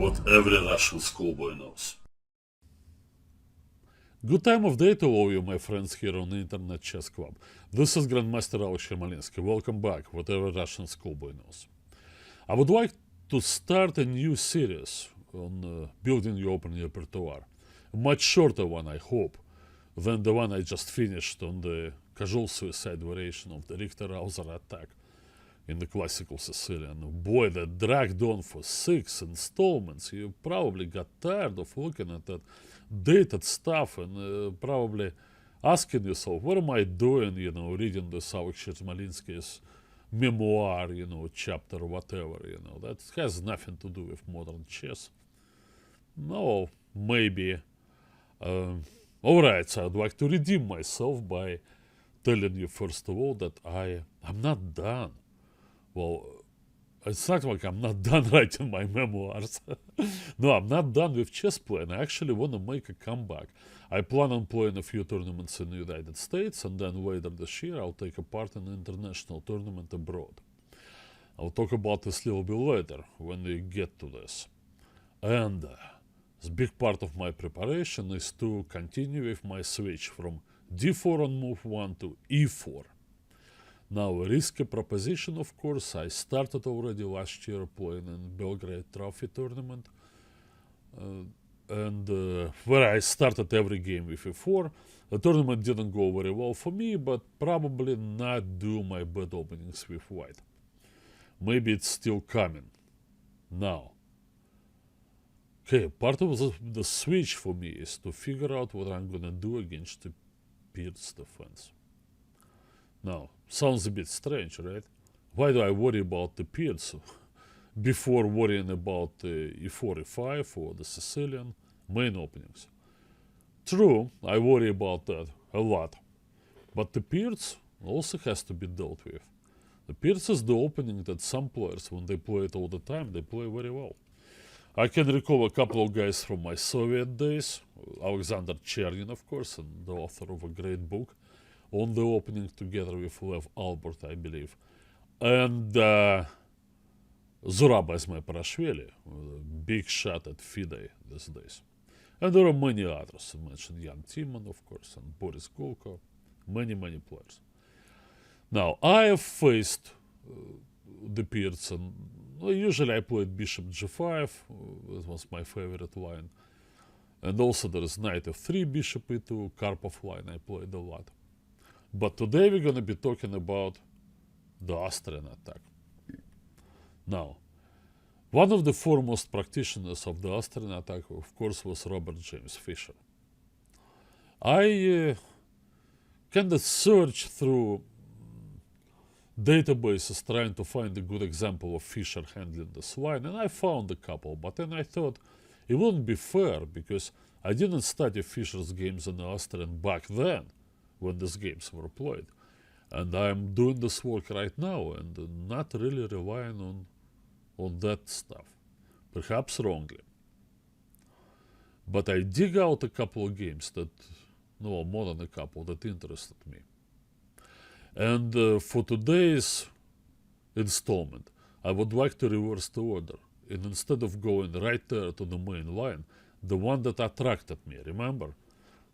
what every Russian schoolboy knows. Good time of day to all you, my friends here on the Internet Chess Club. This is Grandmaster Yermolinsky. Welcome back, whatever Russian schoolboy knows. I would like to start a new series on building your opening repertoire. A much shorter one, I hope, than the one I just finished on the casual suicide variation of the Austrian Attack in the classical Sicilian. Boy, that dragged on for 6 installments. You probably got tired of looking at that dated stuff and probably asking yourself, what am I doing, reading this Yermolinsky's memoir, chapter, whatever, that has nothing to do with modern chess. No, maybe. Alright, so I'd like to redeem myself by telling you first of all that I'm not done. Well, it's not like I'm not done writing my memoirs. No, I'm not done with chess playing. I actually want to make a comeback. I plan on playing a few tournaments in the United States, and then later this year I'll take a part in an international tournament abroad. I'll talk about this a little bit later when we get to this. And a big part of my preparation is to continue with my switch from d4 on move 1 to e4. Now, a risky proposition, of course. I started already last year playing in Belgrade Trophy tournament, where I started every game with e4. The tournament didn't go very well for me, but probably not do my bad openings with white. Maybe it's still coming. Now, okay, part of the switch for me is to figure out what I'm gonna do against the Pirc Defense. Now, sounds a bit strange, right? Why do I worry about the Pirc before worrying about the e4, e5 or the Sicilian main openings? True, I worry about that a lot. But the Pirc also has to be dealt with. The Pirc is the opening that some players, when they play it all the time, they play very well. I can recall a couple of guys from my Soviet days, Alexander Chernin, of course, and the author of a great book on the opening together with Lev Albert, I believe. And Zurab Ismail-Parashvili, a big shot at FIDE these days. And there are many others. I mentioned Jan Timman, of course, and Boris Gulko, many players. Now, I have faced the Pirc, and usually I played bishop g5, that was my favorite line. And also there is knight f3, bishop e2, Karpov line I played a lot. But today we're going to be talking about the Austrian Attack. Now, one of the foremost practitioners of the Austrian Attack, of course, was Robert James Fischer. I kind of searched through databases trying to find a good example of Fischer handling this line, and I found a couple, but then I thought it wouldn't be fair because I didn't study Fischer's games in the Austrian back then, when these games were played. And I'm doing this work right now and not really relying on that stuff. Perhaps wrongly. But I dig out a couple of games that, no, more than a couple, that interested me. And for today's installment, I would like to reverse the order. And instead of going right there to the main line, the one that attracted me, remember?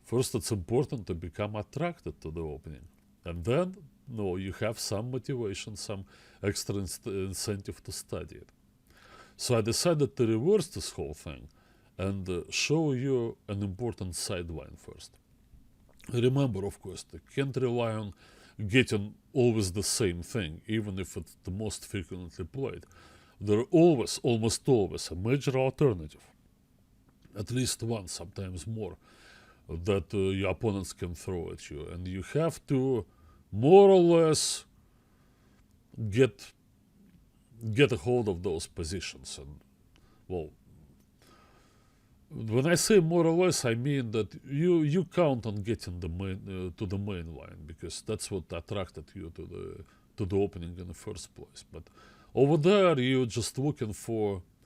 First, it's important to become attracted to the opening. And then, no, you have some motivation, some extra incentive to study it. So I decided to reverse this whole thing and show you an important sideline first. Remember, of course, you can't rely on getting always the same thing, even if it's the most frequently played. There are always, almost always, a major alternative. At least one, sometimes more, that your opponents can throw at you, and you have to more or less get a hold of those positions. And well, when I say more or less, I mean that you count on getting the main to the main line, because that's what attracted you to the opening in the first place. But over there, you're just looking for